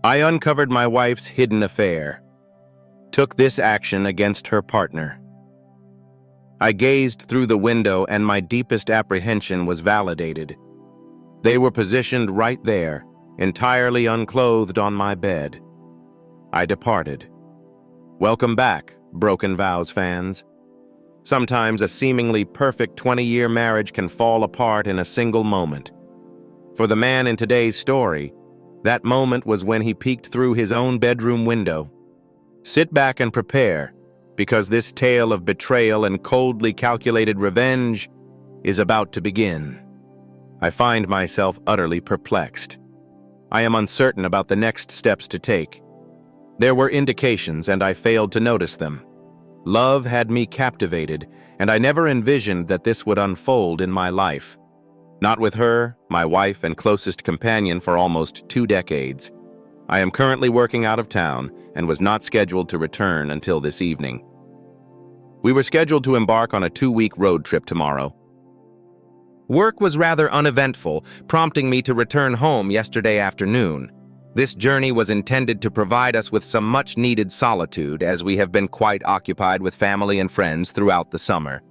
I uncovered my wife's hidden affair, took this action against her partner. I gazed through the window and my deepest apprehension was validated. They were positioned right there, entirely unclothed on my bed. I departed. Welcome back, Broken Vows fans. Sometimes a seemingly perfect 20-year marriage can fall apart in a single moment. For the man in today's story, that moment was when he peeked through his own bedroom window. Sit back and prepare, because this tale of betrayal and coldly calculated revenge is about to begin. I find myself utterly perplexed. I am uncertain about the next steps to take. There were indications, and I failed to notice them. Love had me captivated, and I never envisioned that this would unfold in my life. Not with her, my wife and closest companion for almost 2 decades. I am currently working out of town and was not scheduled to return until this evening. We were scheduled to embark on a 2-week road trip tomorrow. Work was rather uneventful, prompting me to return home yesterday afternoon. This journey was intended to provide us with some much-needed solitude, as we have been quite occupied with family and friends throughout the summer.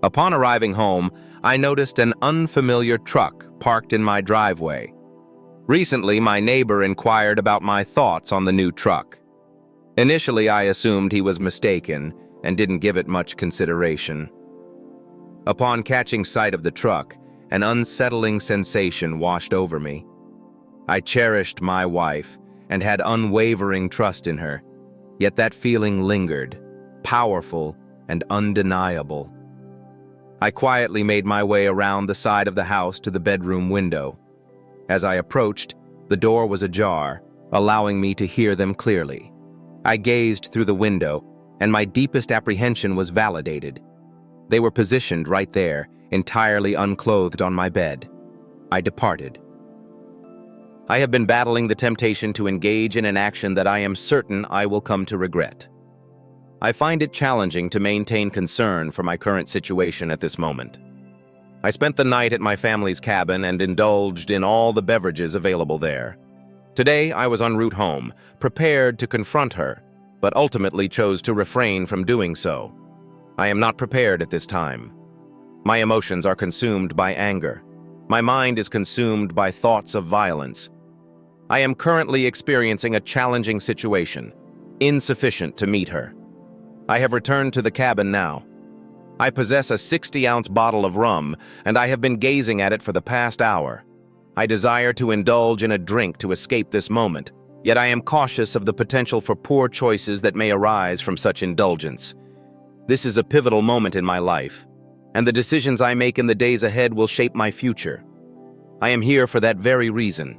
Upon arriving home, I noticed an unfamiliar truck parked in my driveway. Recently, my neighbor inquired about my thoughts on the new truck. Initially, I assumed he was mistaken and didn't give it much consideration. Upon catching sight of the truck, an unsettling sensation washed over me. I cherished my wife and had unwavering trust in her, yet that feeling lingered, powerful and undeniable. I quietly made my way around the side of the house to the bedroom window. As I approached, the door was ajar, allowing me to hear them clearly. I gazed through the window, and my deepest apprehension was validated. They were positioned right there, entirely unclothed on my bed. I departed. I have been battling the temptation to engage in an action that I am certain I will come to regret. I find it challenging to maintain concern for my current situation at this moment. I spent the night at my family's cabin and indulged in all the beverages available there. Today, I was en route home, prepared to confront her, but ultimately chose to refrain from doing so. I am not prepared at this time. My emotions are consumed by anger. My mind is consumed by thoughts of violence. I am currently experiencing a challenging situation, insufficient to meet her. I have returned to the cabin now. I possess a 60-ounce bottle of rum, and I have been gazing at it for the past hour. I desire to indulge in a drink to escape this moment, yet I am cautious of the potential for poor choices that may arise from such indulgence. This is a pivotal moment in my life, and the decisions I make in the days ahead will shape my future. I am here for that very reason.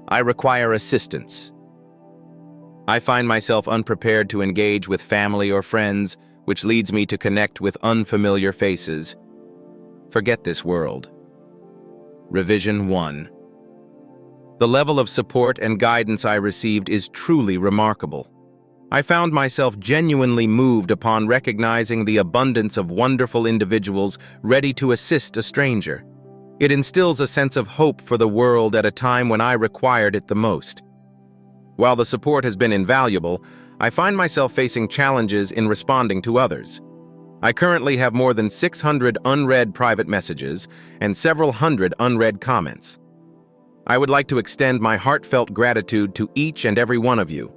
I require assistance. I find myself unprepared to engage with family or friends, which leads me to connect with unfamiliar faces. Forget this world. Revision 1. The level of support and guidance I received is truly remarkable. I found myself genuinely moved upon recognizing the abundance of wonderful individuals ready to assist a stranger. It instills a sense of hope for the world at a time when I required it the most. While the support has been invaluable, I find myself facing challenges in responding to others. I currently have more than 600 unread private messages and several hundred unread comments. I would like to extend my heartfelt gratitude to each and every one of you.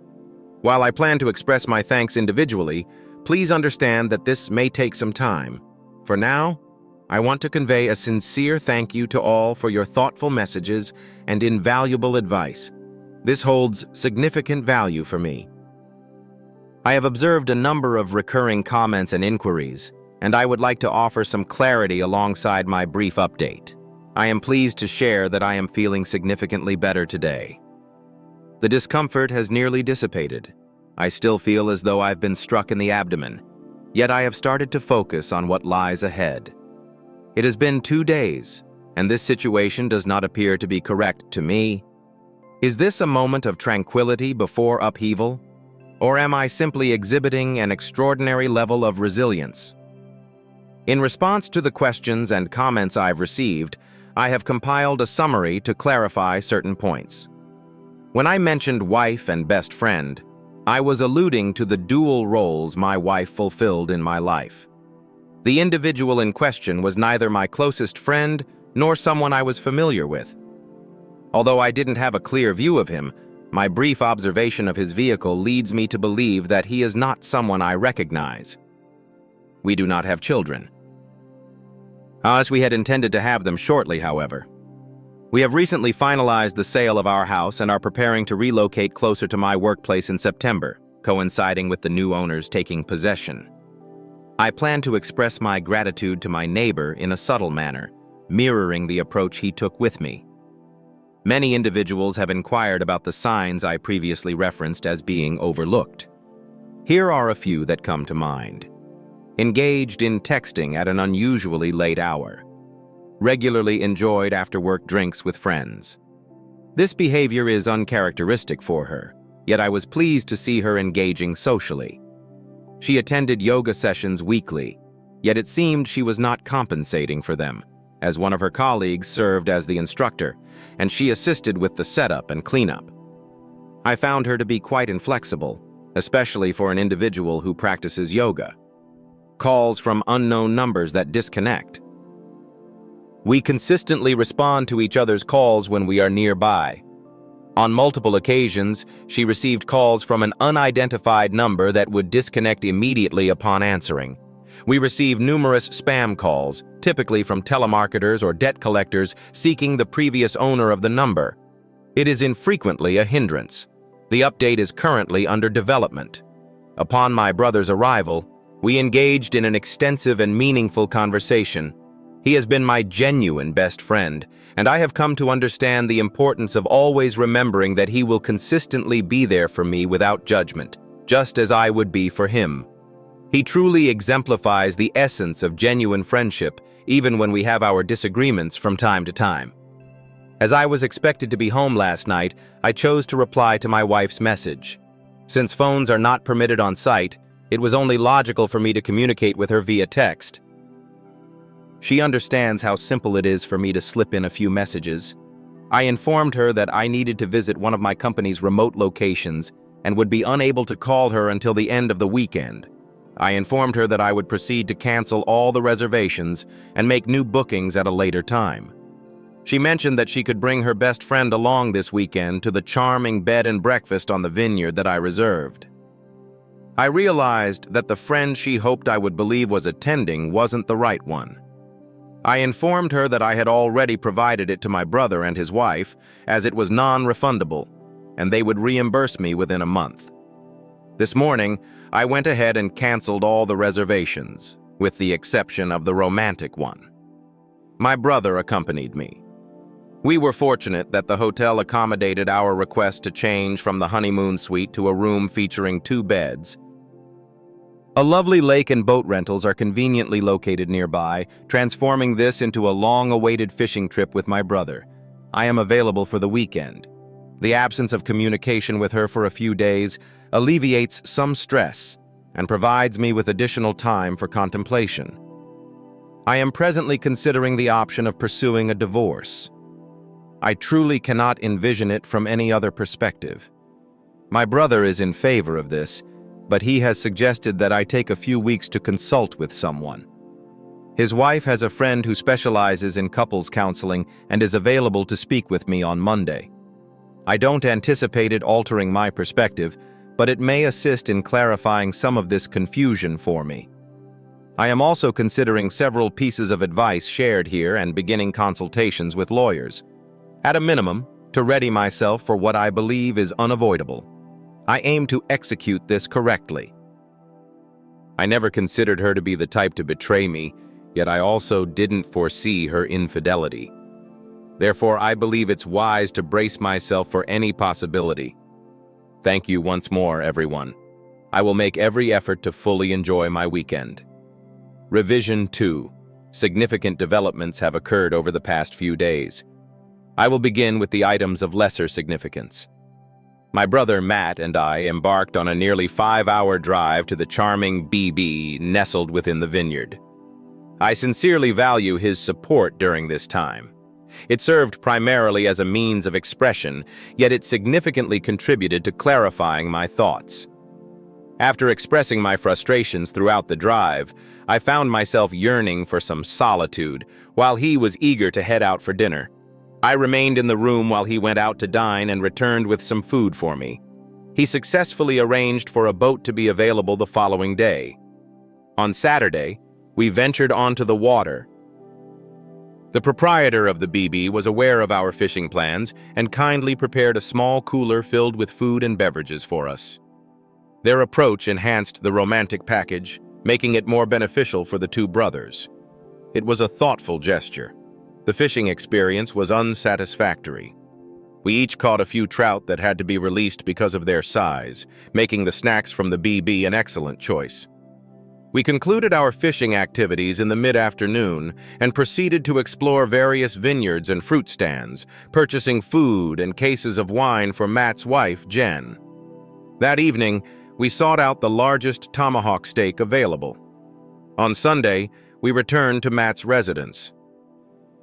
While I plan to express my thanks individually, please understand that this may take some time. For now, I want to convey a sincere thank you to all for your thoughtful messages and invaluable advice. This holds significant value for me. I have observed a number of recurring comments and inquiries, and I would like to offer some clarity alongside my brief update. I am pleased to share that I am feeling significantly better today. The discomfort has nearly dissipated. I still feel as though I've been struck in the abdomen, yet I have started to focus on what lies ahead. It has been 2 days, and this situation does not appear to be correct to me. Is this a moment of tranquility before upheaval? Or am I simply exhibiting an extraordinary level of resilience? In response to the questions and comments I've received, I have compiled a summary to clarify certain points. When I mentioned wife and best friend, I was alluding to the dual roles my wife fulfilled in my life. The individual in question was neither my closest friend nor someone I was familiar with. Although I didn't have a clear view of him, my brief observation of his vehicle leads me to believe that he is not someone I recognize. We do not have children, as we had intended to have them shortly, however. We have recently finalized the sale of our house and are preparing to relocate closer to my workplace in September, coinciding with the new owners taking possession. I plan to express my gratitude to my neighbor in a subtle manner, mirroring the approach he took with me. Many individuals have inquired about the signs I previously referenced as being overlooked. Here are a few that come to mind. Engaged in texting at an unusually late hour. Regularly enjoyed after-work drinks with friends. This behavior is uncharacteristic for her, yet I was pleased to see her engaging socially. She attended yoga sessions weekly, yet it seemed she was not compensating for them, as one of her colleagues served as the instructor, and she assisted with the setup and cleanup. I found her to be quite inflexible, especially for an individual who practices yoga. Calls from unknown numbers that disconnect. We consistently respond to each other's calls when we are nearby. On multiple occasions, she received calls from an unidentified number that would disconnect immediately upon answering. We receive numerous spam calls, typically from telemarketers or debt collectors seeking the previous owner of the number. It is infrequently a hindrance. The update is currently under development. Upon my brother's arrival, we engaged in an extensive and meaningful conversation. He has been my genuine best friend, and I have come to understand the importance of always remembering that he will consistently be there for me without judgment, just as I would be for him. He truly exemplifies the essence of genuine friendship, even when we have our disagreements from time to time. As I was expected to be home last night, I chose to reply to my wife's message. Since phones are not permitted on site, it was only logical for me to communicate with her via text. She understands how simple it is for me to slip in a few messages. I informed her that I needed to visit one of my company's remote locations and would be unable to call her until the end of the weekend. I informed her that I would proceed to cancel all the reservations and make new bookings at a later time. She mentioned that she could bring her best friend along this weekend to the charming bed and breakfast on the vineyard that I reserved. I realized that the friend she hoped I would believe was attending wasn't the right one. I informed her that I had already provided it to my brother and his wife, as it was non-refundable, and they would reimburse me within a month. This morning, I went ahead and canceled all the reservations, with the exception of the romantic one. My brother accompanied me. We were fortunate that the hotel accommodated our request to change from the honeymoon suite to a room featuring 2 beds. A lovely lake and boat rentals are conveniently located nearby, transforming this into a long-awaited fishing trip with my brother. I am available for the weekend. The absence of communication with her for a few days alleviates some stress and provides me with additional time for contemplation. I am presently considering the option of pursuing a divorce. I truly cannot envision it from any other perspective. My brother is in favor of this, but he has suggested that I take a few weeks to consult with someone. His wife has a friend who specializes in couples counseling and is available to speak with me on Monday. I don't anticipate it altering my perspective, but it may assist in clarifying some of this confusion for me. I am also considering several pieces of advice shared here and beginning consultations with lawyers. At a minimum, to ready myself for what I believe is unavoidable. I aim to execute this correctly. I never considered her to be the type to betray me, yet I also didn't foresee her infidelity. Therefore, I believe it's wise to brace myself for any possibility. Thank you once more, everyone. I will make every effort to fully enjoy my weekend. Revision 2. Significant developments have occurred over the past few days. I will begin with the items of lesser significance. My brother Matt and I embarked on a nearly 5-hour drive to the charming BB nestled within the vineyard. I sincerely value his support during this time. It served primarily as a means of expression, yet it significantly contributed to clarifying my thoughts. After expressing my frustrations throughout the drive, I found myself yearning for some solitude, while he was eager to head out for dinner. I remained in the room while he went out to dine and returned with some food for me. He successfully arranged for a boat to be available the following day. On Saturday, we ventured onto the water. The proprietor of the BB was aware of our fishing plans and kindly prepared a small cooler filled with food and beverages for us. Their approach enhanced the romantic package, making it more beneficial for the two brothers. It was a thoughtful gesture. The fishing experience was unsatisfactory. We each caught a few trout that had to be released because of their size, making the snacks from the BB an excellent choice. We concluded our fishing activities in the mid-afternoon and proceeded to explore various vineyards and fruit stands, purchasing food and cases of wine for Matt's wife, Jen. That evening, we sought out the largest tomahawk steak available. On Sunday, we returned to Matt's residence.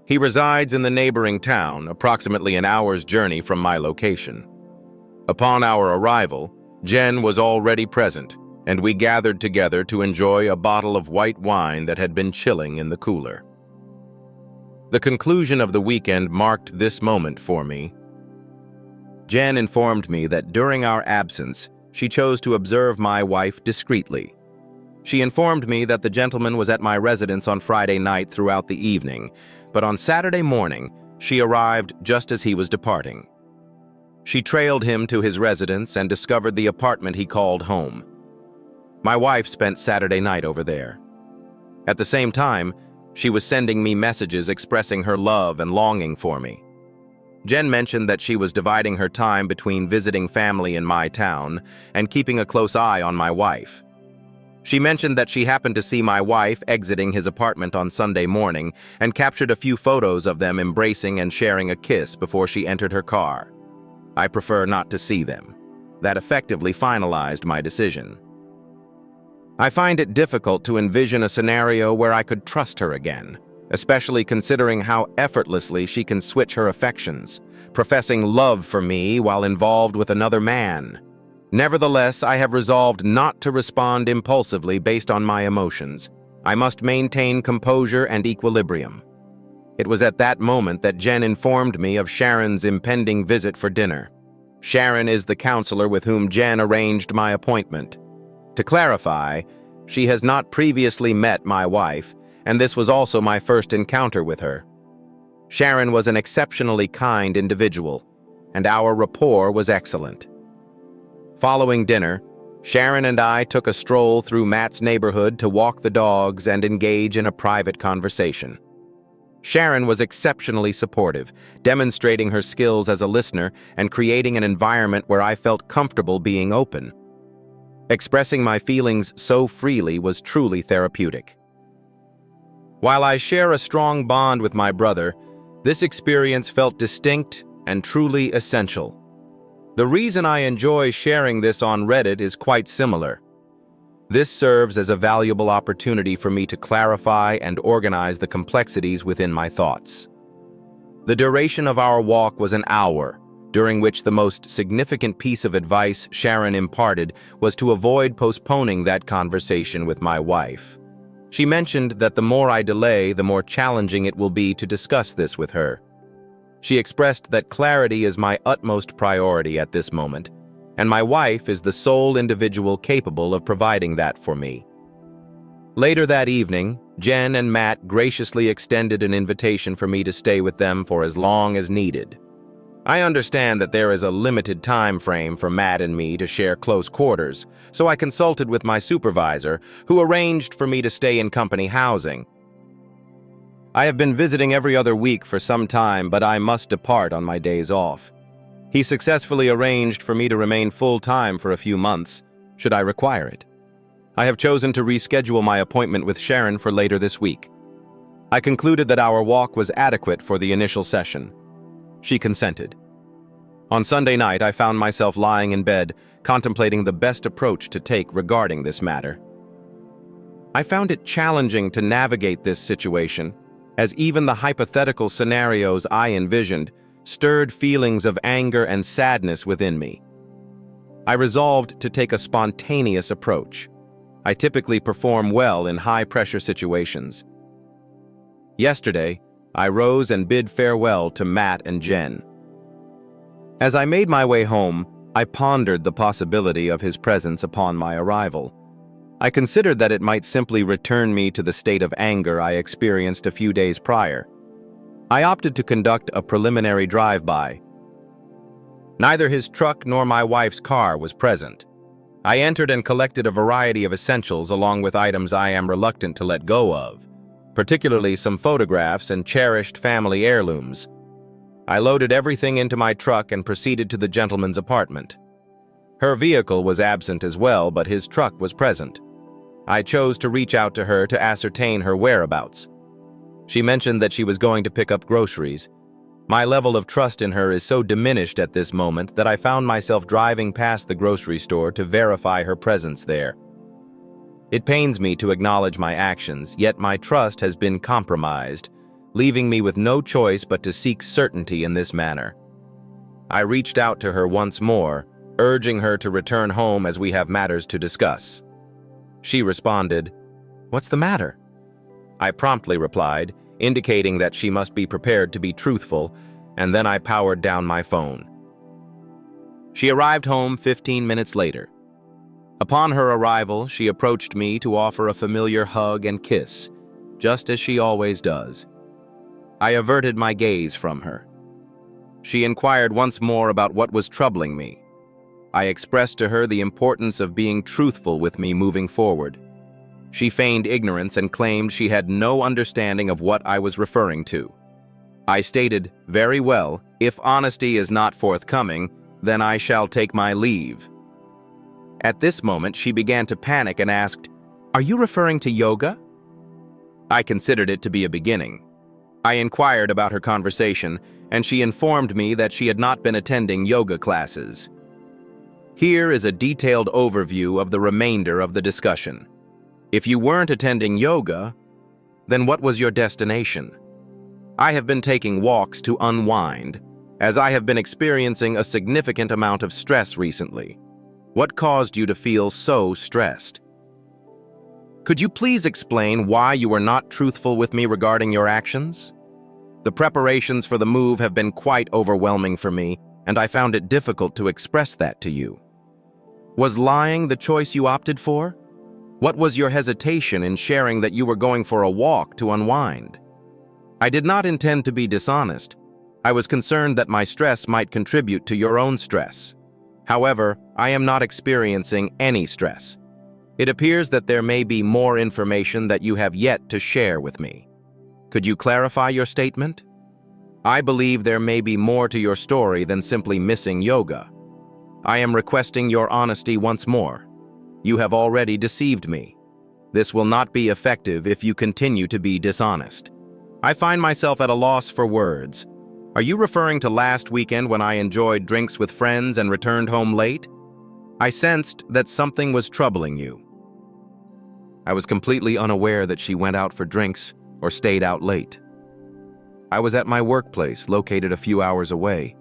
He resides in the neighboring town, approximately an hour's journey from my location. Upon our arrival, Jen was already present, and we gathered together to enjoy a bottle of white wine that had been chilling in the cooler. The conclusion of the weekend marked this moment for me. Jen informed me that during our absence, she chose to observe my wife discreetly. She informed me that the gentleman was at my residence on Friday night throughout the evening, but on Saturday morning, she arrived just as he was departing. She trailed him to his residence and discovered the apartment he called home. My wife spent Saturday night over there. At the same time, she was sending me messages expressing her love and longing for me. Jen mentioned that she was dividing her time between visiting family in my town and keeping a close eye on my wife. She mentioned that she happened to see my wife exiting his apartment on Sunday morning and captured a few photos of them embracing and sharing a kiss before she entered her car. I prefer not to see them. That effectively finalized my decision. I find it difficult to envision a scenario where I could trust her again, especially considering how effortlessly she can switch her affections, professing love for me while involved with another man. Nevertheless, I have resolved not to respond impulsively based on my emotions. I must maintain composure and equilibrium. It was at that moment that Jen informed me of Sharon's impending visit for dinner. Sharon is the counselor with whom Jen arranged my appointment. To clarify, she has not previously met my wife, and this was also my first encounter with her. Sharon was an exceptionally kind individual, and our rapport was excellent. Following dinner, Sharon and I took a stroll through Matt's neighborhood to walk the dogs and engage in a private conversation. Sharon was exceptionally supportive, demonstrating her skills as a listener and creating an environment where I felt comfortable being open. Expressing my feelings so freely was truly therapeutic. While I share a strong bond with my brother, this experience felt distinct and truly essential. The reason I enjoy sharing this on Reddit is quite similar. This serves as a valuable opportunity for me to clarify and organize the complexities within my thoughts. The duration of our walk was an hour, during which the most significant piece of advice Sharon imparted was to avoid postponing that conversation with my wife. She mentioned that the more I delay, the more challenging it will be to discuss this with her. She expressed that clarity is my utmost priority at this moment, and my wife is the sole individual capable of providing that for me. Later that evening, Jen and Matt graciously extended an invitation for me to stay with them for as long as needed. I understand that there is a limited time frame for Matt and me to share close quarters, so I consulted with my supervisor, who arranged for me to stay in company housing. I have been visiting every other week for some time, but I must depart on my days off. He successfully arranged for me to remain full-time for a few months, should I require it. I have chosen to reschedule my appointment with Sharon for later this week. I concluded that our walk was adequate for the initial session. She consented. On Sunday night, I found myself lying in bed, contemplating the best approach to take regarding this matter. I found it challenging to navigate this situation, as even the hypothetical scenarios I envisioned stirred feelings of anger and sadness within me. I resolved to take a spontaneous approach. I typically perform well in high-pressure situations. Yesterday, I rose and bid farewell to Matt and Jen. As I made my way home, I pondered the possibility of his presence upon my arrival. I considered that it might simply return me to the state of anger I experienced a few days prior. I opted to conduct a preliminary drive-by. Neither his truck nor my wife's car was present. I entered and collected a variety of essentials along with items I am reluctant to let go of, particularly some photographs and cherished family heirlooms. I loaded everything into my truck and proceeded to the gentleman's apartment. Her vehicle was absent as well, but his truck was present. I chose to reach out to her to ascertain her whereabouts. She mentioned that she was going to pick up groceries. My level of trust in her is so diminished at this moment that I found myself driving past the grocery store to verify her presence there. It pains me to acknowledge my actions, yet my trust has been compromised, leaving me with no choice but to seek certainty in this manner. I reached out to her once more, urging her to return home as we have matters to discuss. She responded, "What's the matter?" I promptly replied, indicating that she must be prepared to be truthful, and then I powered down my phone. She arrived home 15 minutes later. Upon her arrival, she approached me to offer a familiar hug and kiss, just as she always does. I averted my gaze from her. She inquired once more about what was troubling me. I expressed to her the importance of being truthful with me moving forward. She feigned ignorance and claimed she had no understanding of what I was referring to. I stated, "Very well, if honesty is not forthcoming, then I shall take my leave." At this moment, she began to panic and asked, "Are you referring to yoga?" I considered it to be a beginning. I inquired about her conversation, and she informed me that she had not been attending yoga classes. Here is a detailed overview of the remainder of the discussion. If you weren't attending yoga, then what was your destination? I have been taking walks to unwind, as I have been experiencing a significant amount of stress recently. What caused you to feel so stressed? Could you please explain why you were not truthful with me regarding your actions? The preparations for the move have been quite overwhelming for me, and I found it difficult to express that to you. Was lying the choice you opted for? What was your hesitation in sharing that you were going for a walk to unwind? I did not intend to be dishonest. I was concerned that my stress might contribute to your own stress. However, I am not experiencing any stress. It appears that there may be more information that you have yet to share with me. Could you clarify your statement? I believe there may be more to your story than simply missing yoga. I am requesting your honesty once more. You have already deceived me. This will not be effective if you continue to be dishonest. I find myself at a loss for words. Are you referring to last weekend when I enjoyed drinks with friends and returned home late? I sensed that something was troubling you. I was completely unaware that she went out for drinks or stayed out late. I was at my workplace, located a few hours away.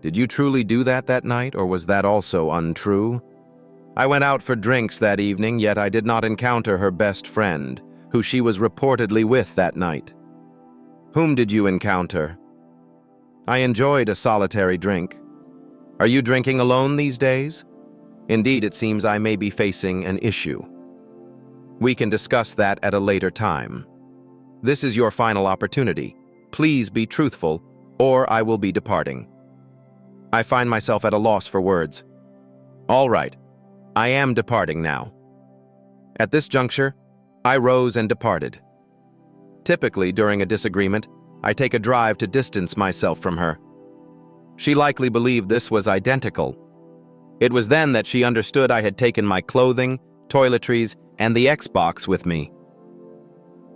Did you truly do that night, or was that also untrue? I went out for drinks that evening, yet I did not encounter her best friend, who she was reportedly with that night. Whom did you encounter? I enjoyed a solitary drink. Are you drinking alone these days? Indeed, it seems I may be facing an issue. We can discuss that at a later time. This is your final opportunity. Please be truthful, or I will be departing. I find myself at a loss for words. All right, I am departing now. At this juncture, I rose and departed. Typically, during a disagreement, I take a drive to distance myself from her. She likely believed this was identical. It was then that she understood I had taken my clothing, toiletries, and the Xbox with me.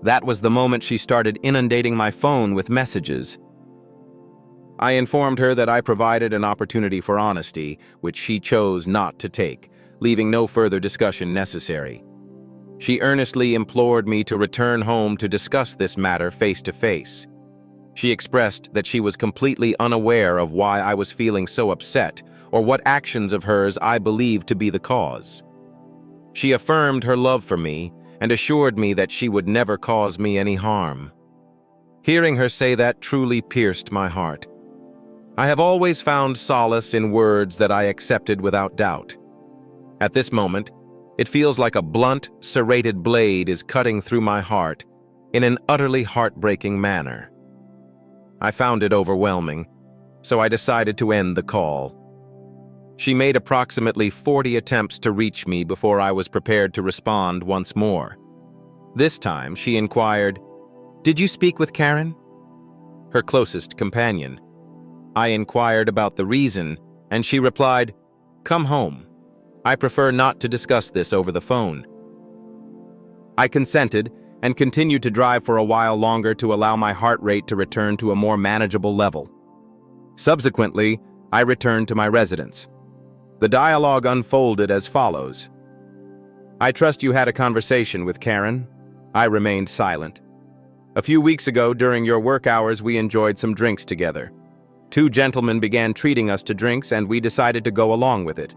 That was the moment she started inundating my phone with messages. I informed her that I provided an opportunity for honesty, which she chose not to take, leaving no further discussion necessary. She earnestly implored me to return home to discuss this matter face to face. She expressed that she was completely unaware of why I was feeling so upset or what actions of hers I believed to be the cause. She affirmed her love for me and assured me that she would never cause me any harm. Hearing her say that truly pierced my heart. I have always found solace in words that I accepted without doubt. At this moment, it feels like a blunt, serrated blade is cutting through my heart in an utterly heartbreaking manner. I found it overwhelming, so I decided to end the call. She made approximately 40 attempts to reach me before I was prepared to respond once more. This time, she inquired, "Did you speak with Karen?" Her closest companion. I inquired about the reason, and she replied, "Come home. I prefer not to discuss this over the phone." I consented and continued to drive for a while longer to allow my heart rate to return to a more manageable level. Subsequently, I returned to my residence. The dialogue unfolded as follows. "I trust you had a conversation with Karen." I remained silent. "A few weeks ago, during your work hours, we enjoyed some drinks together. Two gentlemen began treating us to drinks, and we decided to go along with it.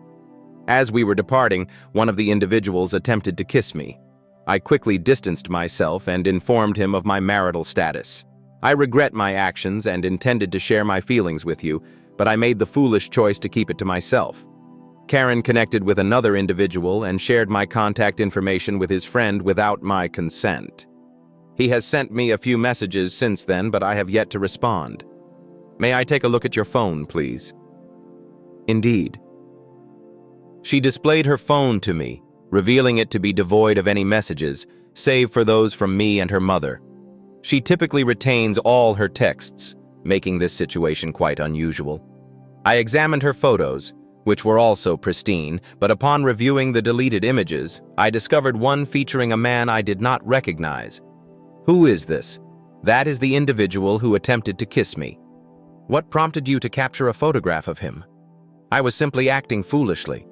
As we were departing, one of the individuals attempted to kiss me. I quickly distanced myself and informed him of my marital status. I regret my actions and intended to share my feelings with you, but I made the foolish choice to keep it to myself. Karen connected with another individual and shared my contact information with his friend without my consent. He has sent me a few messages since then, but I have yet to respond. May I take a look at your phone, please?" Indeed. She displayed her phone to me, revealing it to be devoid of any messages, save for those from me and her mother. She typically retains all her texts, making this situation quite unusual. I examined her photos, which were also pristine, but upon reviewing the deleted images, I discovered one featuring a man I did not recognize. Who is this? That is the individual who attempted to kiss me. What prompted you to capture a photograph of him? I was simply acting foolishly.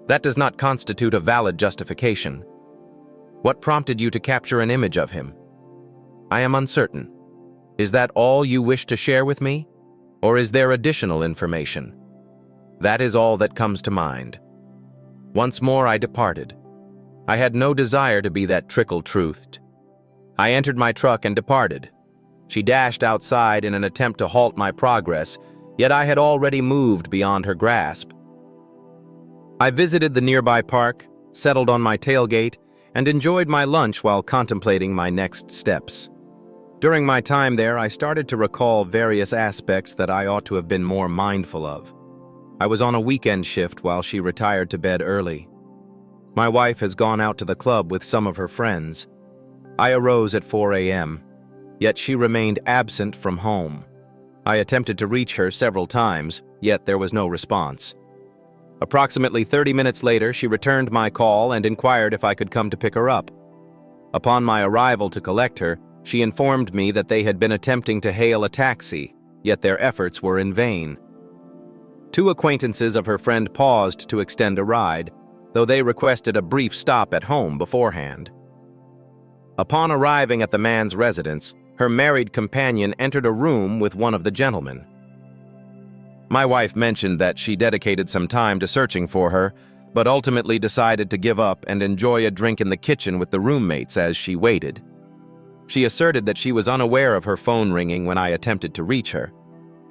That does not constitute a valid justification. What prompted you to capture an image of him? I am uncertain. Is that all you wish to share with me? Or is there additional information? That is all that comes to mind. Once more I departed. I had no desire to be that trickle-truthed. I entered my truck and departed. She dashed outside in an attempt to halt my progress, yet I had already moved beyond her grasp. I visited the nearby park, settled on my tailgate, and enjoyed my lunch while contemplating my next steps. During my time there, I started to recall various aspects that I ought to have been more mindful of. I was on a weekend shift while she retired to bed early. My wife has gone out to the club with some of her friends. I arose at 4 a.m., yet she remained absent from home. I attempted to reach her several times, yet there was no response. Approximately 30 minutes later, she returned my call and inquired if I could come to pick her up. Upon my arrival to collect her, she informed me that they had been attempting to hail a taxi, yet their efforts were in vain. Two acquaintances of her friend paused to extend a ride, though they requested a brief stop at home beforehand. Upon arriving at the man's residence, her married companion entered a room with one of the gentlemen. My wife mentioned that she dedicated some time to searching for her, but ultimately decided to give up and enjoy a drink in the kitchen with the roommates as she waited. She asserted that she was unaware of her phone ringing when I attempted to reach her.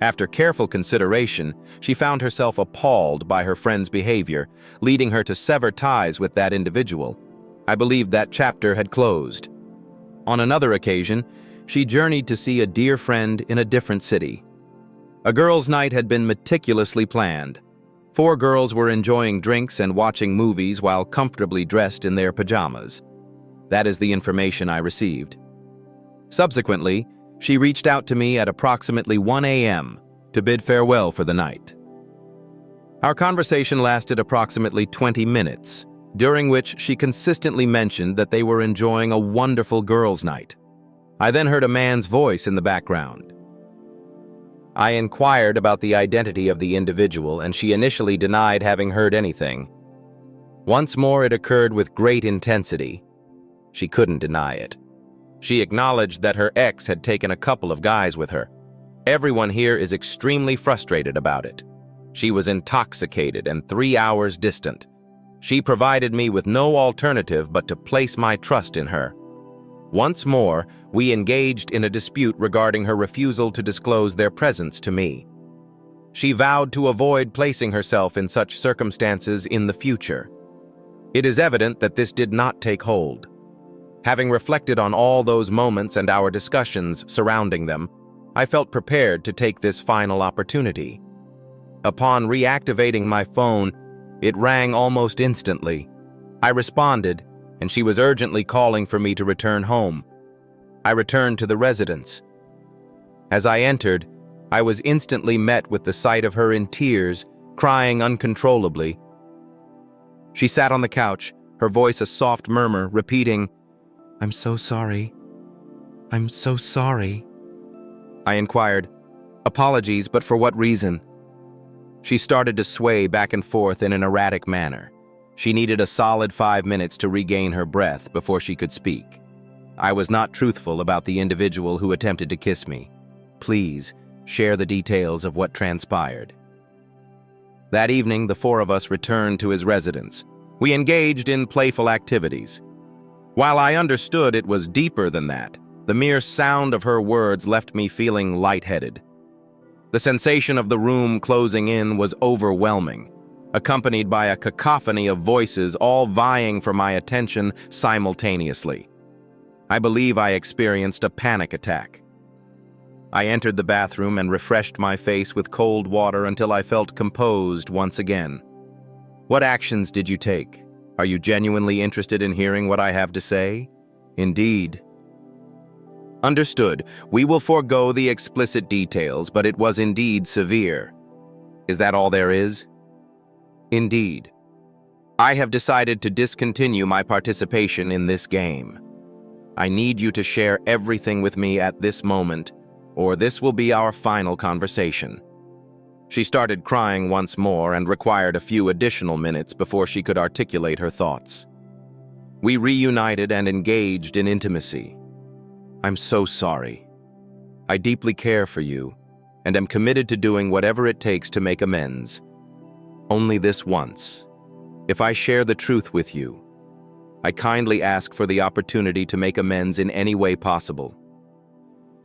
After careful consideration, she found herself appalled by her friend's behavior, leading her to sever ties with that individual. I believed that chapter had closed. On another occasion, she journeyed to see a dear friend in a different city. A girls' night had been meticulously planned. 4 girls were enjoying drinks and watching movies while comfortably dressed in their pajamas. That is the information I received. Subsequently, she reached out to me at approximately 1 a.m. to bid farewell for the night. Our conversation lasted approximately 20 minutes, during which she consistently mentioned that they were enjoying a wonderful girls' night. I then heard a man's voice in the background. I inquired about the identity of the individual, and she initially denied having heard anything. Once more it occurred with great intensity, She couldn't deny it. She acknowledged that her ex had taken a couple of guys with her. Everyone here is extremely frustrated about it. She was intoxicated and 3 hours distant. She provided me with no alternative but to place my trust in her. Once more, we engaged in a dispute regarding her refusal to disclose their presence to me. She vowed to avoid placing herself in such circumstances in the future. It is evident that this did not take hold. Having reflected on all those moments and our discussions surrounding them, I felt prepared to take this final opportunity. Upon reactivating my phone, it rang almost instantly. I responded, and she was urgently calling for me to return home. I returned to the residence. As I entered, I was instantly met with the sight of her in tears, crying uncontrollably. She sat on the couch, her voice a soft murmur, repeating, "I'm so sorry. I'm so sorry." I inquired, "Apologies, but for what reason?" She started to sway back and forth in an erratic manner. She needed a solid 5 minutes to regain her breath before she could speak. I was not truthful about the individual who attempted to kiss me. Please, share the details of what transpired. That evening, the four of us returned to his residence. We engaged in playful activities. While I understood it was deeper than that, the mere sound of her words left me feeling lightheaded. The sensation of the room closing in was overwhelming, accompanied by a cacophony of voices all vying for my attention simultaneously. I believe I experienced a panic attack. I entered the bathroom and refreshed my face with cold water until I felt composed once again. What actions did you take? Are you genuinely interested in hearing what I have to say? Indeed. Understood. We will forego the explicit details, but it was indeed severe. Is that all there is? Indeed. I have decided to discontinue my participation in this game. I need you to share everything with me at this moment, or this will be our final conversation. She started crying once more and required a few additional minutes before she could articulate her thoughts. We reunited and engaged in intimacy. I'm so sorry. I deeply care for you, and am committed to doing whatever it takes to make amends. Only this once. If I share the truth with you, I kindly ask for the opportunity to make amends in any way possible.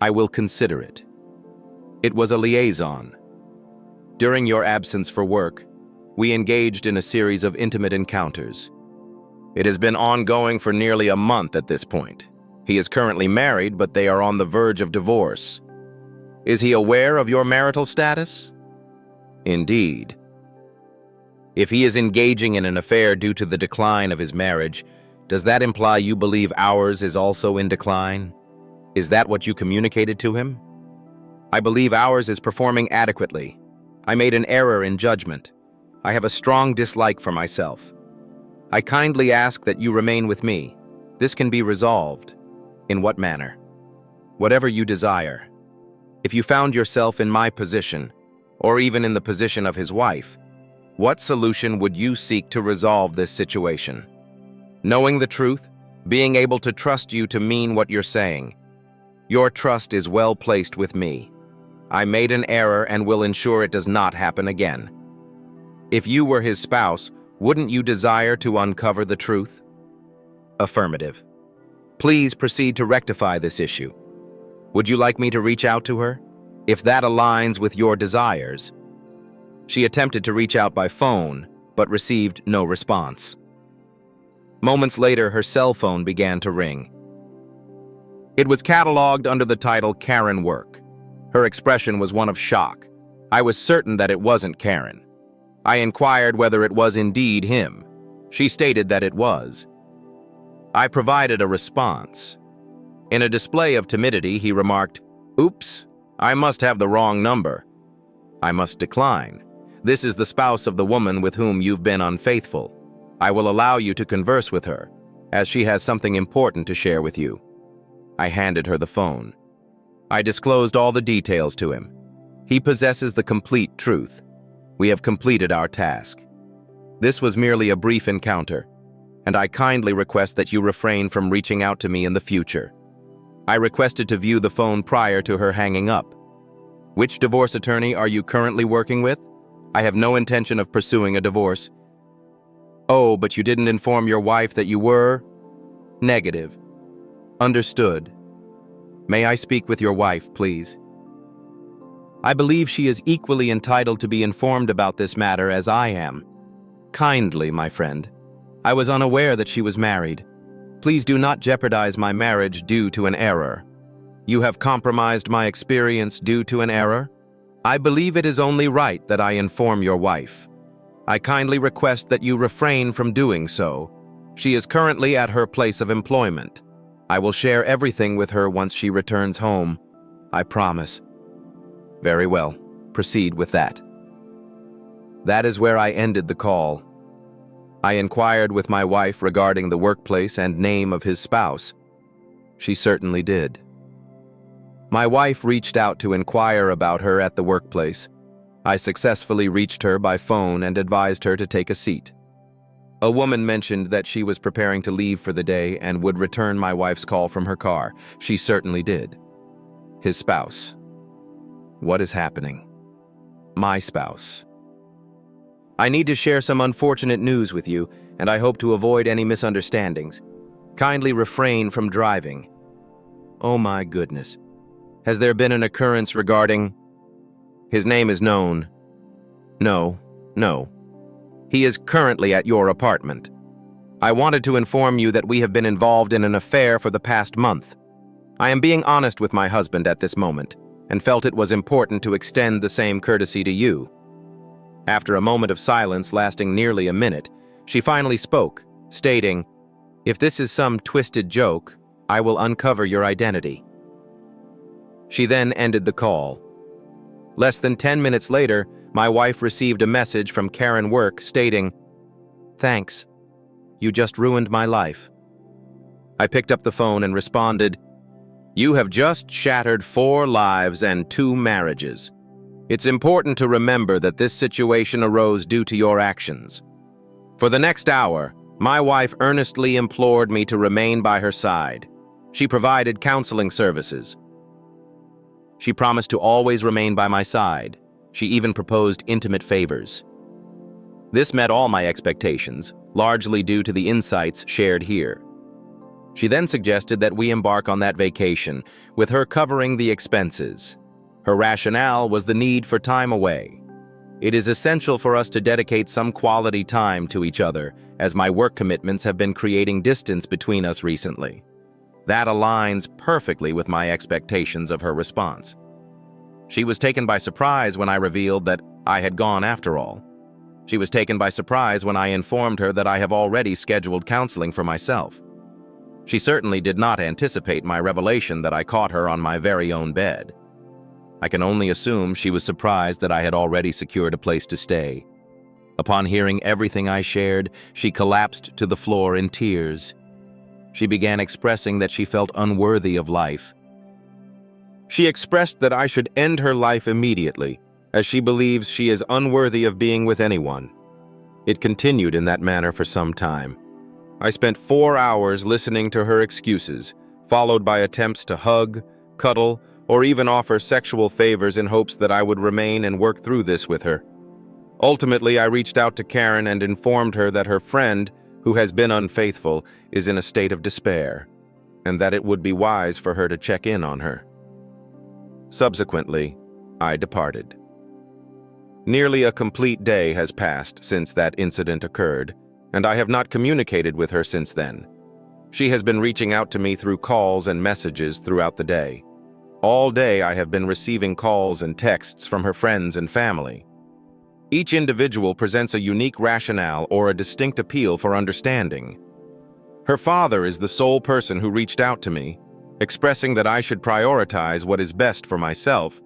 I will consider it. It was a liaison. During your absence for work, we engaged in a series of intimate encounters. It has been ongoing for nearly a month at this point. He is currently married, but they are on the verge of divorce. Is he aware of your marital status? Indeed. If he is engaging in an affair due to the decline of his marriage, does that imply you believe ours is also in decline? Is that what you communicated to him? I believe ours is performing adequately. I made an error in judgment. I have a strong dislike for myself. I kindly ask that you remain with me. This can be resolved. In what manner? Whatever you desire. If you found yourself in my position, or even in the position of his wife, what solution would you seek to resolve this situation? Knowing the truth, being able to trust you to mean what you're saying. Your trust is well placed with me. I made an error and will ensure it does not happen again. If you were his spouse, wouldn't you desire to uncover the truth? Affirmative. Please proceed to rectify this issue. Would you like me to reach out to her? If that aligns with your desires. She attempted to reach out by phone, but received no response. Moments later, her cell phone began to ring. It was cataloged under the title Karen Work. Her expression was one of shock. I was certain that it wasn't Karen. I inquired whether it was indeed him. She stated that it was. I provided a response. In a display of timidity, he remarked, "Oops, I must have the wrong number. I must decline. This is the spouse of the woman with whom you've been unfaithful. I will allow you to converse with her, as she has something important to share with you." I handed her the phone. I disclosed all the details to him. He possesses the complete truth. We have completed our task. This was merely a brief encounter, and I kindly request that you refrain from reaching out to me in the future. I requested to view the phone prior to her hanging up. Which divorce attorney are you currently working with? I have no intention of pursuing a divorce. Oh, but you didn't inform your wife that you were? Negative. Understood. May I speak with your wife, please? I believe she is equally entitled to be informed about this matter as I am. Kindly, my friend. I was unaware that she was married. Please do not jeopardize my marriage due to an error. You have compromised my experience due to an error? I believe it is only right that I inform your wife. I kindly request that you refrain from doing so. She is currently at her place of employment. I will share everything with her once she returns home. I promise. Very well. Proceed with that. That is where I ended the call. I inquired with my wife regarding the workplace and name of his spouse. She certainly did. My wife reached out to inquire about her at the workplace. I successfully reached her by phone and advised her to take a seat. A woman mentioned that she was preparing to leave for the day and would return my wife's call from her car. She certainly did. His spouse. What is happening? My spouse. I need to share some unfortunate news with you, and I hope to avoid any misunderstandings. Kindly refrain from driving. Oh my goodness. Has there been an occurrence regarding... His name is known. No. He is currently at your apartment. I wanted to inform you that we have been involved in an affair for the past month. I am being honest with my husband at this moment, and felt it was important to extend the same courtesy to you. After a moment of silence lasting nearly a minute, she finally spoke, stating, "If this is some twisted joke, I will uncover your identity." She then ended the call. Less than 10 minutes later, my wife received a message from Karen Work stating, "Thanks. You just ruined my life." I picked up the phone and responded, "You have just shattered 4 lives and 2 marriages. It's important to remember that this situation arose due to your actions." For the next hour, my wife earnestly implored me to remain by her side. She provided counseling services. She promised to always remain by my side. She even proposed intimate favors. This met all my expectations, largely due to the insights shared here. She then suggested that we embark on that vacation, with her covering the expenses. Her rationale was the need for time away. It is essential for us to dedicate some quality time to each other, as my work commitments have been creating distance between us recently. That aligns perfectly with my expectations of her response. She was taken by surprise when I revealed that I had gone after all. She was taken by surprise when I informed her that I have already scheduled counseling for myself. She certainly did not anticipate my revelation that I caught her on my very own bed. I can only assume she was surprised that I had already secured a place to stay. Upon hearing everything I shared, she collapsed to the floor in tears. She began expressing that she felt unworthy of life. She expressed that I should end her life immediately, as she believes she is unworthy of being with anyone. It continued in that manner for some time. I spent 4 hours listening to her excuses, followed by attempts to hug, cuddle, or even offer sexual favors in hopes that I would remain and work through this with her. Ultimately, I reached out to Karen and informed her that her friend, who has been unfaithful, is in a state of despair, and that it would be wise for her to check in on her. Subsequently, I departed. Nearly a complete day has passed since that incident occurred, and I have not communicated with her since then. She has been reaching out to me through calls and messages throughout the day. All day I have been receiving calls and texts from her friends and family. Each individual presents a unique rationale or a distinct appeal for understanding. Her father is the sole person who reached out to me, expressing that I should prioritize what is best for myself.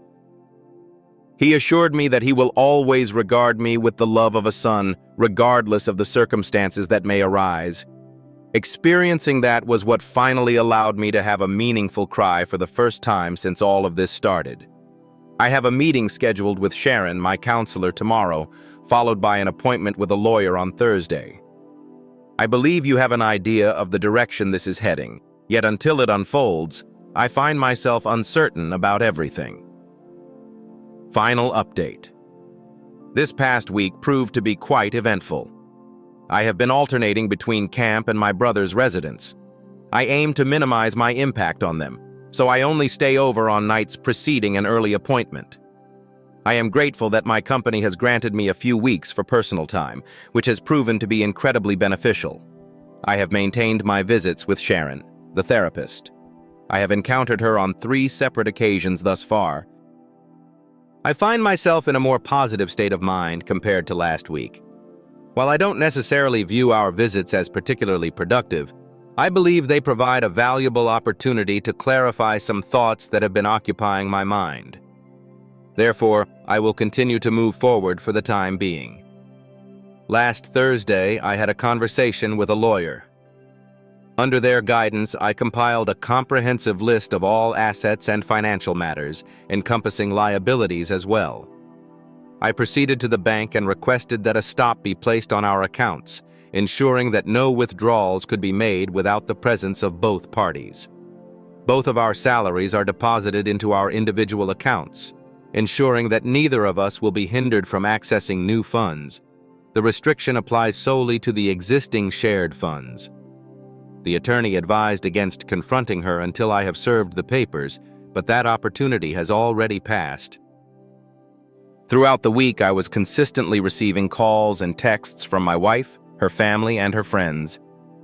He assured me that he will always regard me with the love of a son, regardless of the circumstances that may arise. Experiencing that was what finally allowed me to have a meaningful cry for the first time since all of this started. I have a meeting scheduled with Sharon, my counselor, tomorrow, followed by an appointment with a lawyer on Thursday. I believe you have an idea of the direction this is heading, yet until it unfolds, I find myself uncertain about everything. Final update. This past week proved to be quite eventful. I have been alternating between camp and my brother's residence. I aim to minimize my impact on them, so I only stay over on nights preceding an early appointment. I am grateful that my company has granted me a few weeks for personal time, which has proven to be incredibly beneficial. I have maintained my visits with Sharon, the therapist. I have encountered her on 3 separate occasions thus far. I find myself in a more positive state of mind compared to last week. While I don't necessarily view our visits as particularly productive, I believe they provide a valuable opportunity to clarify some thoughts that have been occupying my mind. Therefore, I will continue to move forward for the time being. Last Thursday, I had a conversation with a lawyer. Under their guidance, I compiled a comprehensive list of all assets and financial matters, encompassing liabilities as well. I proceeded to the bank and requested that a stop be placed on our accounts, ensuring that no withdrawals could be made without the presence of both parties. Both of our salaries are deposited into our individual accounts, ensuring that neither of us will be hindered from accessing new funds. The restriction applies solely to the existing shared funds. The attorney advised against confronting her until I have served the papers, but that opportunity has already passed. Throughout the week, I was consistently receiving calls and texts from my wife, her family, and her friends.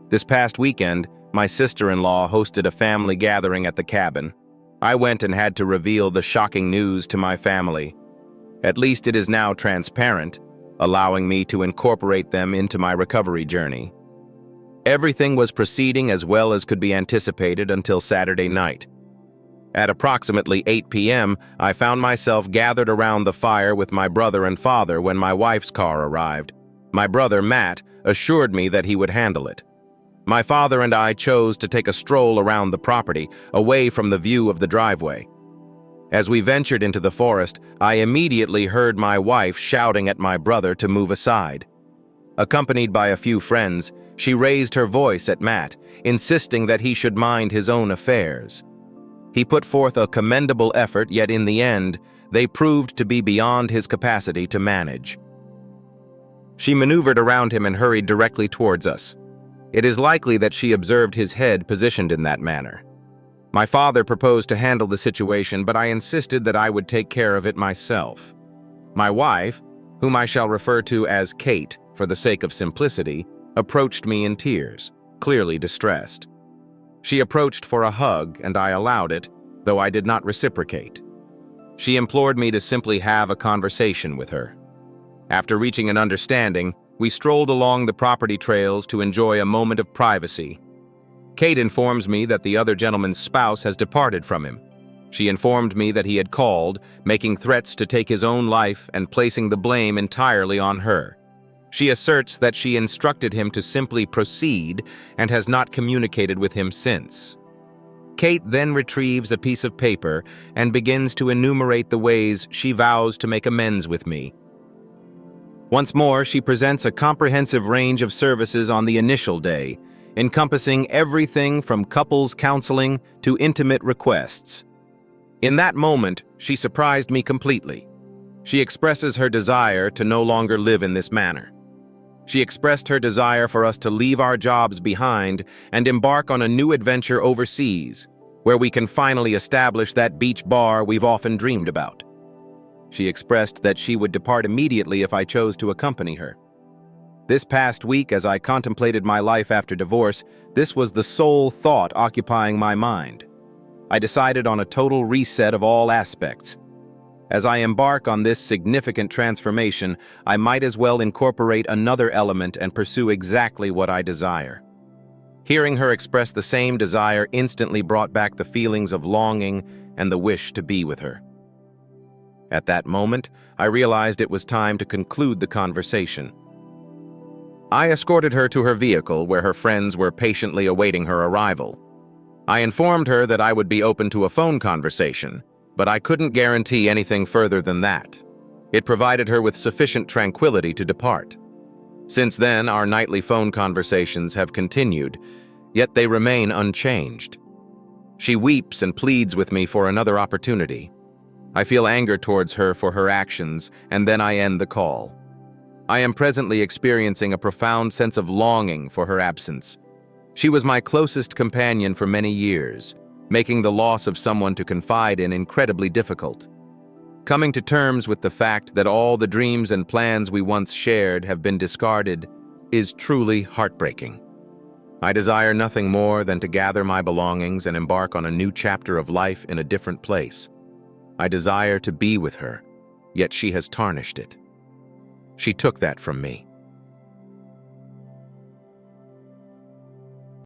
This past weekend, my sister-in-law hosted a family gathering at the cabin. I went and had to reveal the shocking news to my family. At least it is now transparent, allowing me to incorporate them into my recovery journey. Everything was proceeding as well as could be anticipated until Saturday night. At approximately 8 p.m., I found myself gathered around the fire with my brother and father when my wife's car arrived. My brother, Matt, assured me that he would handle it. My father and I chose to take a stroll around the property, away from the view of the driveway. As we ventured into the forest, I immediately heard my wife shouting at my brother to move aside. Accompanied by a few friends, she raised her voice at Matt, insisting that he should mind his own affairs. He put forth a commendable effort, yet in the end, they proved to be beyond his capacity to manage. She maneuvered around him and hurried directly towards us. It is likely that she observed his head positioned in that manner. My father proposed to handle the situation, but I insisted that I would take care of it myself. My wife, whom I shall refer to as Kate for the sake of simplicity, approached me in tears, clearly distressed. She approached for a hug, and I allowed it, though I did not reciprocate. She implored me to simply have a conversation with her. After reaching an understanding, we strolled along the property trails to enjoy a moment of privacy. Kate informs me that the other gentleman's spouse has departed from him. She informed me that he had called, making threats to take his own life and placing the blame entirely on her. She asserts that she instructed him to simply proceed and has not communicated with him since. Kate then retrieves a piece of paper and begins to enumerate the ways she vows to make amends with me. Once more, she presents a comprehensive range of services on the initial day, encompassing everything from couples counseling to intimate requests. In that moment, she surprised me completely. She expresses her desire to no longer live in this manner. She expressed her desire for us to leave our jobs behind and embark on a new adventure overseas, where we can finally establish that beach bar we've often dreamed about. She expressed that she would depart immediately if I chose to accompany her. This past week, as I contemplated my life after divorce, this was the sole thought occupying my mind. I decided on a total reset of all aspects. As I embark on this significant transformation, I might as well incorporate another element and pursue exactly what I desire. Hearing her express the same desire instantly brought back the feelings of longing and the wish to be with her. At that moment, I realized it was time to conclude the conversation. I escorted her to her vehicle where her friends were patiently awaiting her arrival. I informed her that I would be open to a phone conversation, but I couldn't guarantee anything further than that. It provided her with sufficient tranquility to depart. Since then, our nightly phone conversations have continued, yet they remain unchanged. She weeps and pleads with me for another opportunity. I feel anger towards her for her actions, and then I end the call. I am presently experiencing a profound sense of longing for her absence. She was my closest companion for many years, making the loss of someone to confide in incredibly difficult. Coming to terms with the fact that all the dreams and plans we once shared have been discarded is truly heartbreaking. I desire nothing more than to gather my belongings and embark on a new chapter of life in a different place. I desire to be with her, yet she has tarnished it. She took that from me.